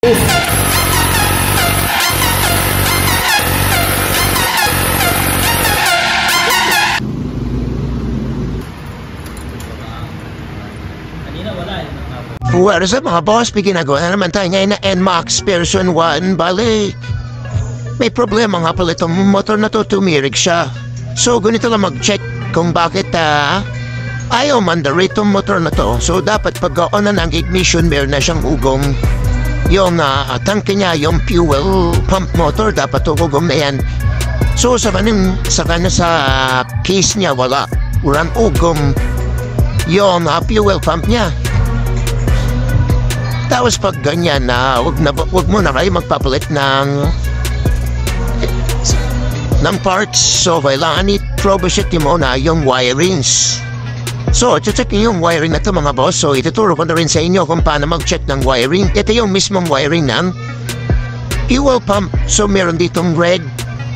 What is it mga boss? Ginagawa na naman tayo ngayon na NMAX version 1. Bale, may problema nga pala itong motor na to, tumirik siya. So ganito lang mag-check kung bakit ayaw mandar itong motor na to. So dapat pag-on na ng ignition, meron na siyang ugong. Yung tangke niya, yung fuel pump motor, dapat ugong na yan. So sa kanya sa case niya wala. Walang ugong yung fuel pump niya. Tapos pag ganyan na, wag mo na kayo magpapalit ng parts. So kailangan i-troubleshoot mo na yung wirings. So check yung wiring na to mga boss. So ituturo ko na rin sa inyo kung paano mag-check ng wiring. Ito yung mismong wiring ng fuel pump. So meron ditong red.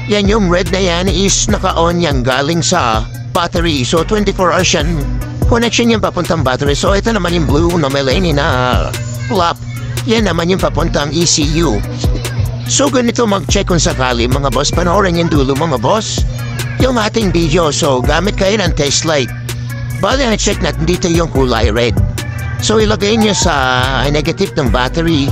Yan yung red na yan is naka-on yan galing sa battery. So 24 hours yan. Connection yung papuntang battery. So ito naman yung blue na may lane na flap. Yan naman yung papuntang ECU. So ganito mag-check kung sakali mga boss. Panoorin yung dulo mga boss yung ating video. So gamit kayo ng test light. Bali na-check natin dito yung kulay red. So ilagay nyo sa negative ng battery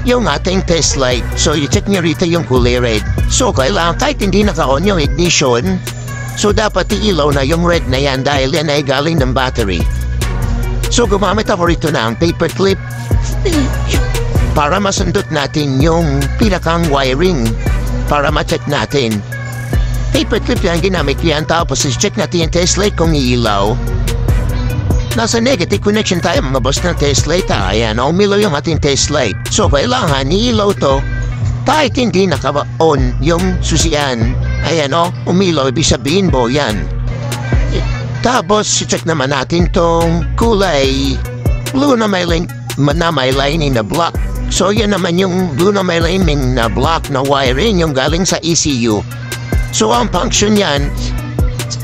yung ating test light. So i-check nyo rito yung kulay red. So kailangan kahit hindi naka-on yung ignition, so dapat iilaw na yung red na yan dahil yan ay galing ng battery. So gumamit ako rito ng paper clip para masundot natin yung pinakang wiring para ma-check natin. Paper clip yan ginamit yan, tapos check natin yung test light kung iilaw. Nasa negative connection tayo mga boss ng test light. Ayan, umilaw yung ating test light. So kailangan iilaw to kahit hindi naka-on yung susian. Ayan umilaw, ibig sabihin bo yan. Tapos check naman natin tong kulay blue na may lining na block. So yan naman yung blue na may lining na block na wiring yung galing sa ECU. So ang function yan,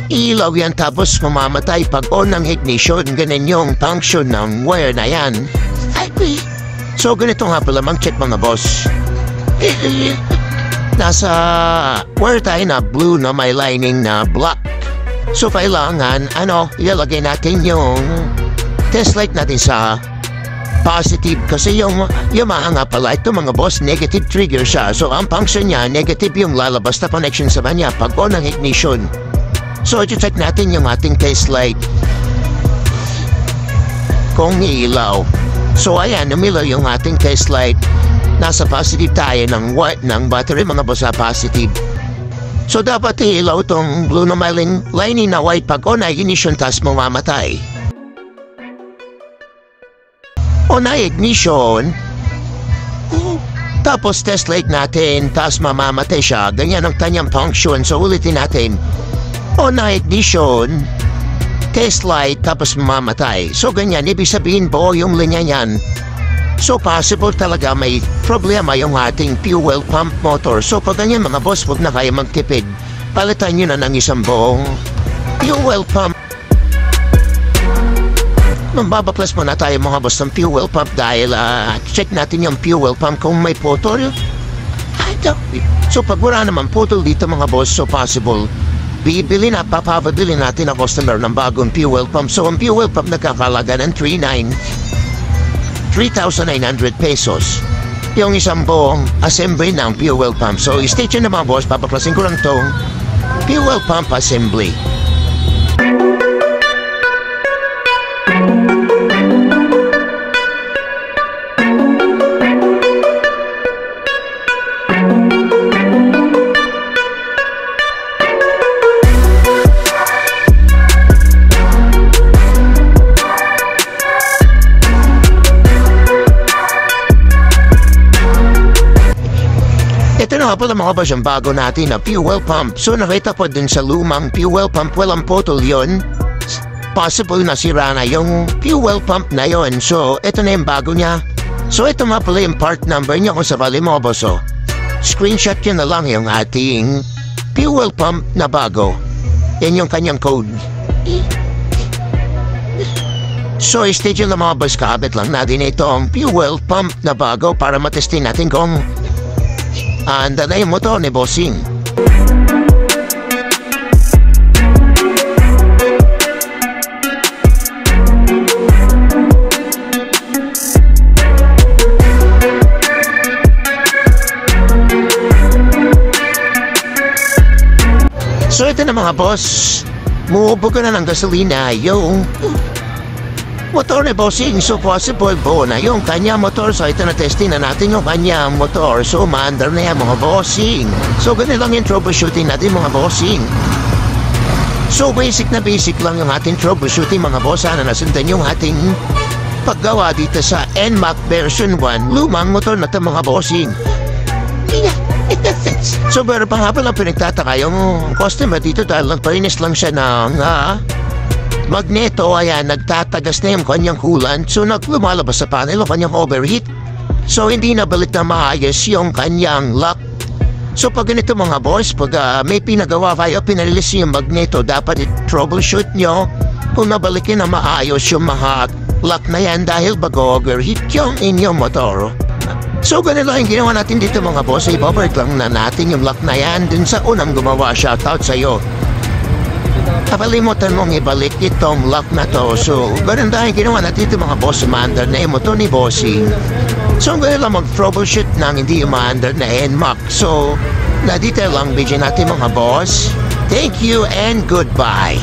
ilaw yan tapos mamamatay pag on ng ignition. Ganun yung function ng wire na yan. So ganito nga pala mag-check mga boss. Nasa wire tayo na blue na may lining na block. So kailangan ilalagay natin yung test light natin sa positive kasi yung nga pala ito mga boss, negative trigger siya. So ang function niya, negative yung lalabas na connection sa kanya pag on ng ignition. So i-check natin yung ating test light kung ilaw. So ayan, umilaw yung ating test light. Nasa positive tayo ng battery mga boss sa positive. So dapat ilaw tong blue na may lining na white pag on na ignition tas mamamatay. On na ignition, tapos test light natin tas mamamatay siya. Ganyan ang kanyang function. So ulitin natin. On na ignition, test light tapos mamamatay. So ganyan, ibig sabihin po yung linya niyan. So possible talaga may problema yung ating fuel pump motor. So pag ganyan mga boss, huwag na kayo magtipid. Palitan nyo na ng isang buong fuel pump. Mambabaklas muna tayo mga boss ng fuel pump dahil check natin yung fuel pump kung may putol. So pag wala naman putol dito mga boss, so possible papabili natin ang customer ng bagong fuel pump. So ang fuel pump nagkakalaga ng 3,900 pesos. Yung isang buong assembly ng fuel pump. So stay tuned na mga boss, papaklasin ko lang tong fuel pump assembly. Ito na nga pala mga boss yung bago natin na fuel pump. So nakita po din sa lumang fuel pump, walang putol yun. Possible na sira na yung fuel pump na yun. So ito na yung bago niya. So ito nga pala yung part number niya kung sakali mga boss. Screenshot yun na lang yung ating fuel pump na bago. Yan yung kanyang code. So, stage lang mga boss, kabit lang natin itong fuel pump na bago para matestin natin kung anda na yung motor ni bossing. So ito na mga boss, muubog na ng gasolina yung motor ni bossing. So possible po na yung kanya motor. So ito na testing na natin yung kanya motor. So maandar na yan mga bossing. So ganun lang yung troubleshooting natin mga bossing. So basic lang yung ating troubleshooting mga boss. Sana nasundan yung ating paggawa dito sa NMAX version 1. Lumang motor na ito mga bossing. So pero pa nga pala pinagtataka yung customer dito dahil nagpainis lang siya ng magneto. Ayan, nagtatagas na yung kanyang coolant. So naglumalabas sa panel o kanyang overheat. So hindi nabalik na maayos yung kanyang lock. So pag ganito mga boss, pag may pinagawa kayo, pinalilis yung magneto, dapat i-troubleshoot nyo kung nabalikin na maayos yung mga lock na yan dahil bago overheat yung inyong motor. So ganun lang yung ginawa natin dito mga boss. Ibabalik lang na natin yung lock na yan dun sa unang gumawa. Shoutout sa'yo. Kapalimutan mong ibalik itong lock na to. So ganun lang yung ginawa natin dito mga boss. Umaandar na yung motor ni bossing. So ganun lang mag-troubleshoot nang hindi umaandar na NMAX. So na detail lang video natin mga boss. Thank you and goodbye.